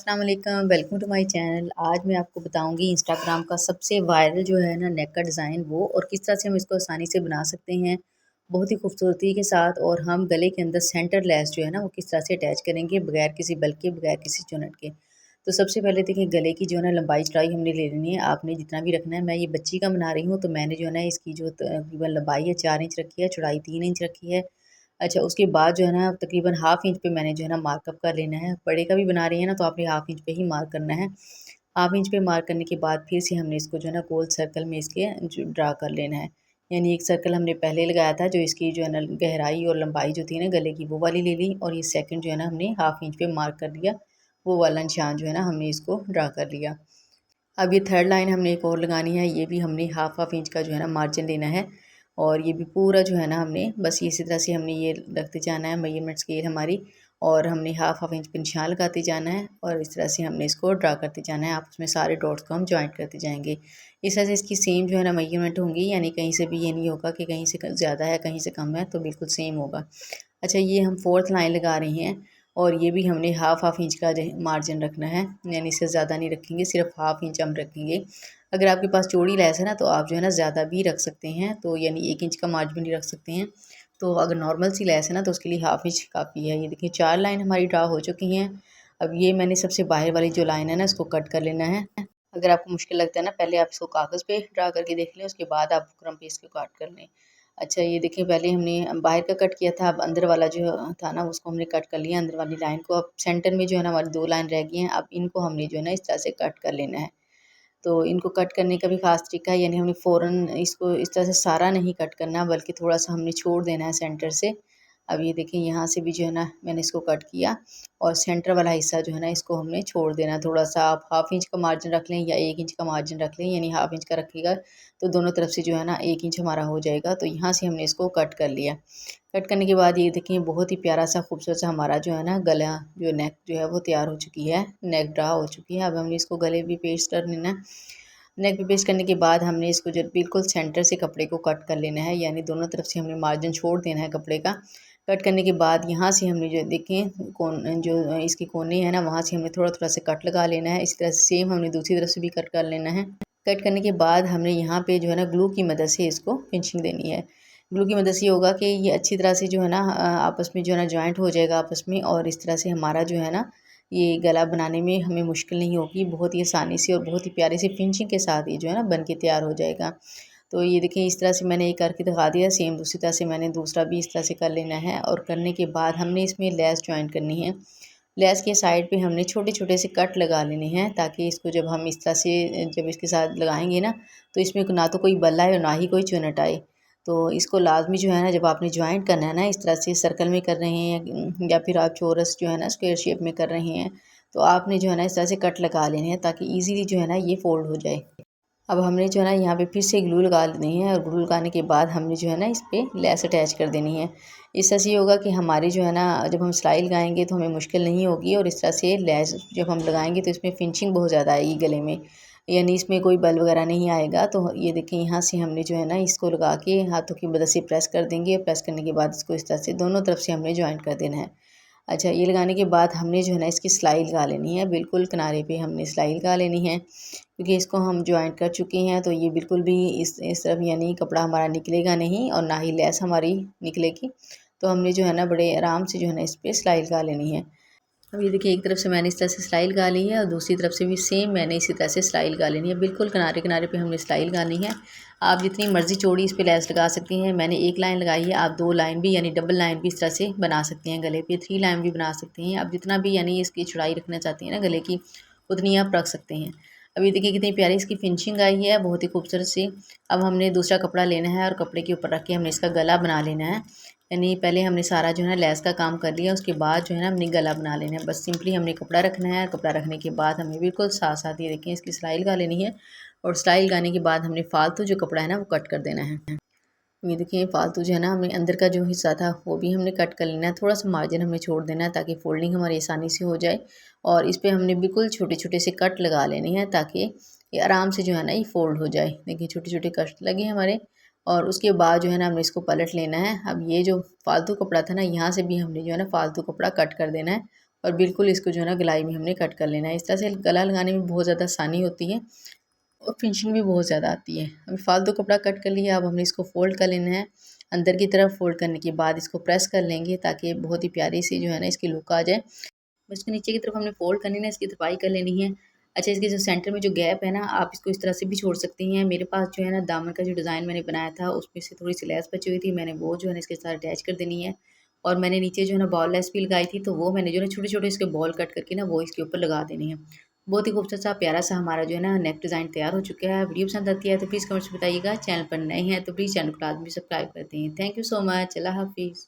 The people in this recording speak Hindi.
अस्सलाम वालेकुम, वेलकम टू माय चैनल। आज मैं आपको बताऊंगी इंस्टाग्राम का सबसे वायरल जो है ना नेक का डिज़ाइन वो और किस तरह से हम इसको आसानी से बना सकते हैं बहुत ही खूबसूरती के साथ। और हम गले के अंदर सेंटर लेस जो है ना वो किस तरह से अटैच करेंगे बगैर किसी बल के, बगैर किसी चुनट के। तो सबसे पहले देखिए गले की जो है ना लंबाई चौड़ाई हमने ले लेनी है, आपने जितना भी रखना है। मैं ये बच्ची का बना रही हूँ तो मैंने जो है ना इसकी जो तकरीबन लंबाई है 4 इंच रखी है, चौड़ाई 3 इंच रखी है। अच्छा, उसके बाद जो है ना तकरीबन हाफ़ इंच पे मैंने जो है ना मार्कअप कर लेना है। बड़े का भी बना रही है ना तो आपने हाफ़ इंच पे ही मार्क करना है। हाफ़ इंच पे मार्क करने के बाद फिर से हमने इसको जो है ना गोल सर्कल में इसके जो ड्रा कर लेना है। यानी एक सर्कल हमने पहले लगाया था जो इसकी जो है ना गहराई और लंबाई जो थी ना गले की वो वाली ले ली, और ये सेकंड जो है ना हमने हाफ़ इंच पे मार्क कर लिया, वो वाला निशान जो है ना हमने इसको ड्रा कर लिया। अब ये थर्ड लाइन हमने एक और लगानी है, ये भी हमने हाफ़ इंच का जो है ना मार्जिन लेना है। और ये भी पूरा जो है ना हमने बस इसी तरह से हमने ये रखते जाना है मेजरमेंट स्केल हमारी, और हमने हाफ़ इंच पे निशान लगाते जाना है और इस तरह से हमने इसको ड्रा करते जाना है। आपस में सारे डॉट्स को हम जॉइंट करते जाएंगे। इस तरह से इसकी सेम जो है ना मेजरमेंट होंगी, यानी कहीं से भी ये नहीं होगा कि कहीं से ज़्यादा है कहीं से कम है, तो बिल्कुल सेम होगा। अच्छा, ये हम फोर्थ लाइन लगा रही हैं और ये भी हमने हाफ़ इंच का मार्जिन रखना है, यानी इससे ज़्यादा नहीं रखेंगे, सिर्फ हाफ़ इंच हम रखेंगे। अगर आपके पास चौड़ी लेस है ना तो आप जो है ना ज़्यादा भी रख सकते हैं, तो यानी 1 इंच का मार्जिन भी रख सकते हैं। तो अगर नॉर्मल सी लेस है ना तो उसके लिए हाफ़ इंच काफ़ी है। ये देखिए 4 लाइन हमारी ड्रा हो चुकी हैं। अब ये मैंने सबसे बाहर वाली जो लाइन है ना इसको कट कर लेना है। अगर आपको मुश्किल लगता है ना पहले आप इसको कागज़ पे ड्रा करके देख लें, उसके बाद आप बुकरम पे इसको काट कर लें। अच्छा, ये देखिए पहले हमने बाहर का कट किया था, अब अंदर वाला जो था ना उसको हमने कट कर लिया, अंदर वाली लाइन को। अब सेंटर में जो है ना हमारी 2 लाइन रह गई हैं, अब इनको हमने जो है ना इस तरह से कट कर लेना है। तो इनको कट करने का भी ख़ास तरीका है, यानी हमने फ़ौरन इसको इस तरह से सारा नहीं कट करना, बल्कि थोड़ा-सा हमने छोड़ देना है सेंटर से। अब ये देखिए यहाँ से भी जो है ना मैंने इसको कट किया और सेंटर वाला हिस्सा जो है ना इसको हमने छोड़ देना है थोड़ा-सा। आप हाफ़ इंच का मार्जिन रख लें या 1 इंच का मार्जिन रख लें, यानी हाफ़ इंच का रखिएगा तो दोनों तरफ से जो है ना 1 इंच हमारा हो जाएगा। तो यहाँ से हमने इसको कट कर लिया। कट करने के बाद ये देखिए बहुत ही प्यारा सा खूबसूरत सा हमारा जो है ना गला जो नेक जो है वो तैयार हो चुकी है, नेक ड्रा हो चुकी है। अब हमने इसको गले भी पेस्ट कर लेना है। नेक पे पेस्ट करने के बाद हमने इसको जो बिल्कुल सेंटर से कपड़े को कट कर लेना है, यानी दोनों तरफ से हमने मार्जिन छोड़ देना है कपड़े का। कट करने के बाद यहाँ से हमने जो देखें कोन जो इसके कोने हैं ना वहाँ से हमने थोड़ा-थोड़ा से कट लगा लेना है। इसी तरह से सेम हमने दूसरी तरफ से भी कट कर लेना है। कट करने के बाद हमने यहाँ पे जो है ना ग्लू की मदद से इसको फिनिशिंग देनी है। ग्लू की मदद से ये होगा कि ये अच्छी तरह से जो है ना आपस में जो है ना जॉइंट हो जाएगा आपस में, और इस तरह से हमारा जो है ना ये गला बनाने में हमें मुश्किल नहीं होगी, बहुत ही आसानी से और बहुत ही प्यारी सी फिनिशिंग के साथ ये जो है ना बन के तैयार हो जाएगा। तो ये देखिए इस तरह से मैंने एक करके दिखा दिया, सेम दूसरी तरह से मैंने दूसरा भी इस तरह से कर लेना है। और करने के बाद हमने इसमें लेस जॉइंट करनी है। लेस के साइड पे हमने छोटे-छोटे से कट लगा लेने हैं, ताकि इसको जब हम इस तरह से जब इसके साथ लगाएँगे ना तो इसमें ना तो कोई बल आए और ना ही कोई चुनट आए। तो इसको लाज़मी जो है ना जब आपने जॉइंट करना है ना इस तरह से सर्कल में कर रहे हैं या फिर आप चौरस जो है ना स्क्वायर शेप में कर रहे हैं, तो आपने जो है ना इस तरह से कट लगा लेने हैं ताकि ईज़िली जो है ना ये फ़ोल्ड हो जाए। अब हमने जो है ना यहाँ पे फिर से ग्लू लगा देनी है, और ग्लू लगाने के बाद हमने जो है ना इस पे लेस अटैच कर देनी है। इस तरह से ये होगा कि हमारी जो है ना जब हम सिलाई लगाएंगे तो हमें मुश्किल नहीं होगी, और इस तरह से लेस जब हम लगाएंगे तो इसमें फिनिशिंग बहुत ज़्यादा आएगी गले में, यानी इसमें कोई बल वगैरह नहीं आएगा। तो ये देखिए यहाँ से हमने जो है ना इसको लगा के हाथों की मदद से प्रेस कर देंगे। प्रेस करने के बाद इसको इस तरह से दोनों तरफ से हमने ज्वाइंट कर देना है। अच्छा, ये लगाने के बाद हमने जो है ना इसकी सिलाई लगा लेनी है, बिल्कुल किनारे पे हमने सिलाई लगा लेनी है, क्योंकि इसको हम जॉइंट कर चुके हैं। तो ये बिल्कुल भी इस तरफ यानी कपड़ा हमारा निकलेगा नहीं और ना ही लेस हमारी निकलेगी। तो हमने जो है ना बड़े आराम से जो है ना इस पर सिलाई लगा लेनी है। अब ये देखिए एक तरफ से मैंने इस तरह से सिलाई लगा ली है और दूसरी तरफ से भी सेम मैंने इसी तरह से सिलाई लगा लेनी है। बिल्कुल किनारे किनारे पे हमने सिलाई लगानी है। आप जितनी मर्ज़ी चौड़ी इस पे लेस लगा सकती हैं। मैंने 1 लाइन लगाई है, आप 2 लाइन भी यानी डबल लाइन भी इस तरह से बना सकती हैं। गले पे 3 लाइन भी बना सकती हैं। आप जितना भी यानी इसकी चौड़ाई रखना चाहती हैं ना गले की, उतनी आप रख सकते हैं। अब ये देखिए कितनी प्यारी इसकी फिनिशिंग आई है, बहुत ही खूबसूरत सी। अब हमने दूसरा कपड़ा लेना है और कपड़े के ऊपर रख के हमने इसका गला बना लेना है। यानी पहले हमने सारा जो है ना लेस का काम कर लिया, उसके बाद जो है ना हमने गला बना लेना है। बस सिंपली हमने कपड़ा रखना है, कपड़ा रखने के बाद हमें बिल्कुल साथ साथ ये देखें इसकी सिलाई लगा लेनी है, और सिलाई लगाने के बाद हमने फालतू जो कपड़ा है ना वो कट कर देना है। ये देखिए फालतू जो है ना हमने अंदर का जो हिस्सा था वो भी हमने कट कर लेना है। थोड़ा सा मार्जिन हमें छोड़ देना है ताकि फोल्डिंग हमारी आसानी से हो जाए, और इस पे हमने बिल्कुल छोटे छोटे से कट लगा लेने हैं ताकि ये आराम से जो है ना ये फोल्ड हो जाए। देखिए छोटे छोटे कट लगे हमारे, और उसके बाद जो है ना हमने इसको पलट लेना है। अब ये जो फालतू कपड़ा था ना यहाँ से भी हमने जो है ना फालतू कपड़ा कट कर देना है, और बिल्कुल इसको जो है ना गलाई में हमने कट कर लेना है। इस तरह से गला लगाने में बहुत ज़्यादा आसानी होती है और फिनिशिंग भी बहुत ज़्यादा आती है। अभी फालतू कपड़ा कट कर लिया, अब हमने इसको फ़ोल्ड कर लेना है। अंदर की तरफ फ़ोल्ड करने के बाद इसको प्रेस कर लेंगे ताकि बहुत ही प्यारी सी जो है ना इसकी लुक आ जाए। बस इसको नीचे की तरफ हमने फ़ोल्ड करनी है ना, इसकी तरपाई कर लेनी है। अच्छा, इसके जो सेंटर में जो गैप है ना, आप इसको इस तरह से भी छोड़ सकती हैं। मेरे पास जो है ना दामन का जो डिज़ाइन मैंने बनाया था, उसमें से थोड़ी-सी लेस बची हुई थी, मैंने वो जो है ना इसके साथ अटैच कर देनी है। और मैंने नीचे जो है ना बॉल लेस भी लगाई थी, तो वो मैंने जो है ना छोटे-छोटे इसके बॉल कट करके ना वो इसके ऊपर लगा देनी है। बहुत ही खूबसूरत सा प्यारा सा हमारा जो है ना नेक डिज़ाइन तैयार हो चुका है। वीडियो पसंद आती है तो प्लीज़ कमेंट्स में बताइएगा। चैनल पर नए हैं तो प्लीज़ चैनल को लाज़मी सब्सक्राइब कर दें। Thank you so much. अल्लाह हाफ़िज़।